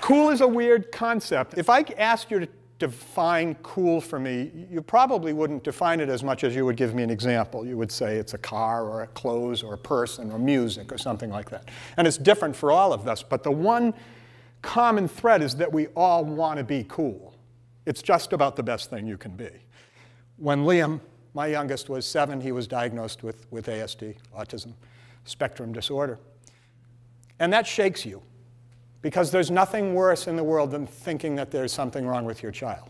Cool is a weird concept. If I asked you to define cool for me, you probably wouldn't define it as much as you would give me an example. You would say it's a car or a clothes or a person or music or something like that. And it's different for all of us, but the one common thread is that we all want to be cool. It's just about the best thing you can be. When Liam, my youngest, was 7, he was diagnosed with ASD, autism spectrum disorder. And that shakes you, because there's nothing worse in the world than thinking that there's something wrong with your child.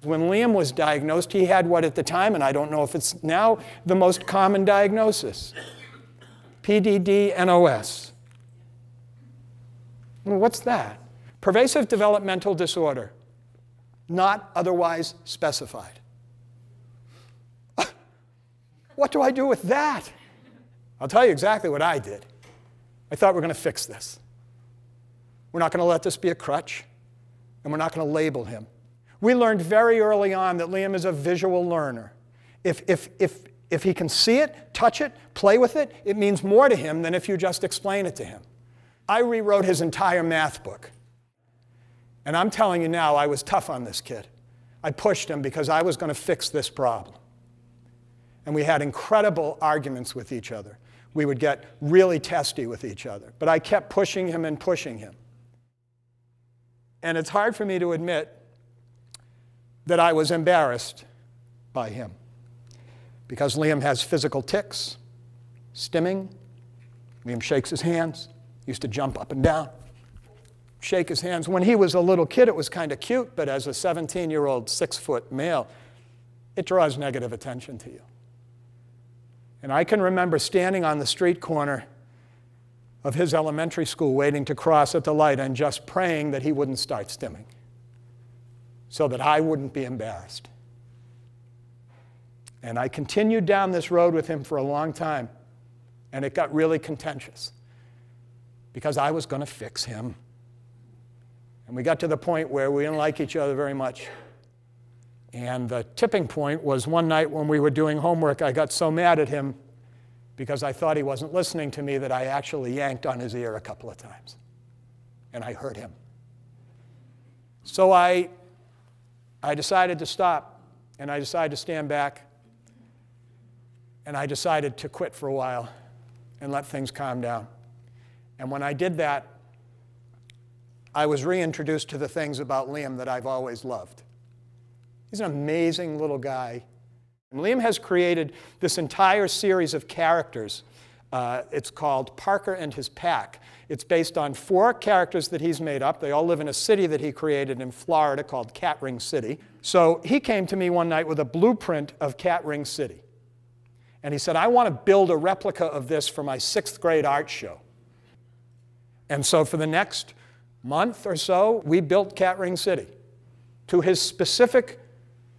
When Liam was diagnosed, he had what at the time, and I don't know if it's now the most common diagnosis, PDD-NOS. Well, what's that? Pervasive developmental disorder, not otherwise specified. What do I do with that? I'll tell you exactly what I did. I thought we're going to fix this. We're not going to let this be a crutch, and we're not going to label him. We learned very early on that Liam is a visual learner. If he can see it, touch it, play with it, it means more to him than if you just explain it to him. I rewrote his entire math book. And I'm telling you now, I was tough on this kid. I pushed him because I was going to fix this problem. And we had incredible arguments with each other. We would get really testy with each other. But I kept pushing him and pushing him. And it's hard for me to admit that I was embarrassed by him, because Liam has physical tics, stimming. Liam shakes his hands. He used to jump up and down, shake his hands. When he was a little kid, it was kind of cute, but as a 17-year-old, 6-foot male, it draws negative attention to you. And I can remember standing on the street corner of his elementary school waiting to cross at the light and just praying that he wouldn't start stimming so that I wouldn't be embarrassed. And I continued down this road with him for a long time, and it got really contentious because I was going to fix him. And we got to the point where we didn't like each other very much. And the tipping point was one night when we were doing homework, I got so mad at him because I thought he wasn't listening to me that I actually yanked on his ear a couple of times. And I hurt him. So I decided to stop, and I decided to stand back, and I decided to quit for a while and let things calm down. And when I did that, I was reintroduced to the things about Liam that I've always loved. He's an amazing little guy. And Liam has created this entire series of characters. It's called Parker and His Pack. It's based on 4 characters that he's made up. They all live in a city that he created in Florida called Cat Ring City. So he came to me one night with a blueprint of Cat Ring City. And he said, I want to build a replica of this for my 6th grade art show. And so for the next month or so, we built Cat Ring City to his specific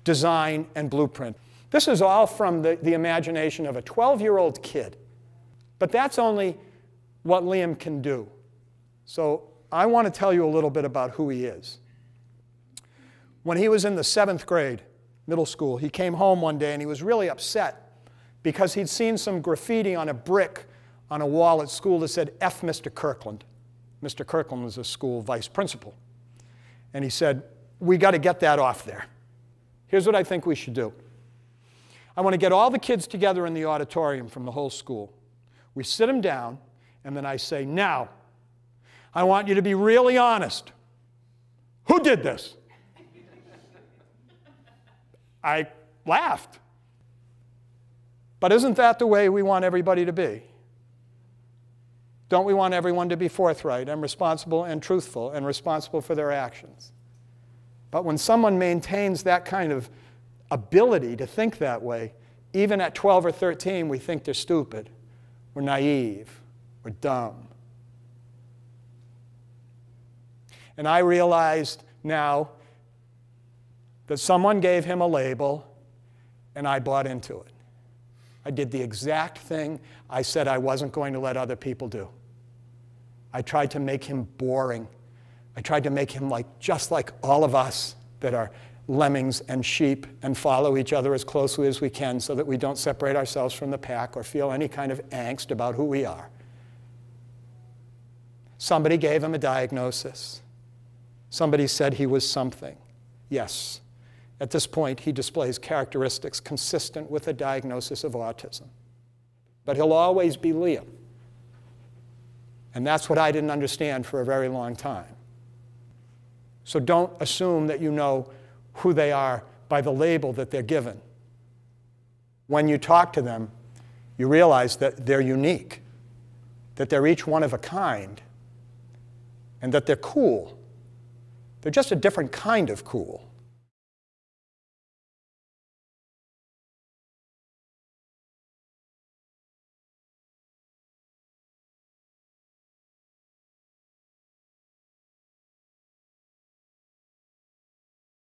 design and blueprint. This is all from the imagination of a 12-year-old kid. But that's only what Liam can do. So I want to tell you a little bit about who he is. When he was in the 7th grade, middle school, he came home one day and he was really upset because he'd seen some graffiti on a brick on a wall at school that said, F Mr. Kirkland. Mr. Kirkland was the school vice principal. And he said, we got to get that off there. Here's what I think we should do. I want to get all the kids together in the auditorium from the whole school. We sit them down, and then I say, now, I want you to be really honest. Who did this? I laughed. But isn't that the way we want everybody to be? Don't we want everyone to be forthright and responsible and truthful and responsible for their actions? But when someone maintains that kind of ability to think that way, even at 12 or 13, we think they're stupid, we're naive, we're dumb. And I realized now that someone gave him a label, and I bought into it. I did the exact thing I said I wasn't going to let other people do. I tried to make him boring. I tried to make him just like all of us that are lemmings and sheep and follow each other as closely as we can so that we don't separate ourselves from the pack or feel any kind of angst about who we are. Somebody gave him a diagnosis. Somebody said he was something. Yes, at this point, he displays characteristics consistent with a diagnosis of autism. But he'll always be Liam. And that's what I didn't understand for a very long time. So don't assume that you know who they are by the label that they're given. When you talk to them, you realize that they're unique, that they're each one of a kind, and that they're cool. They're just a different kind of cool.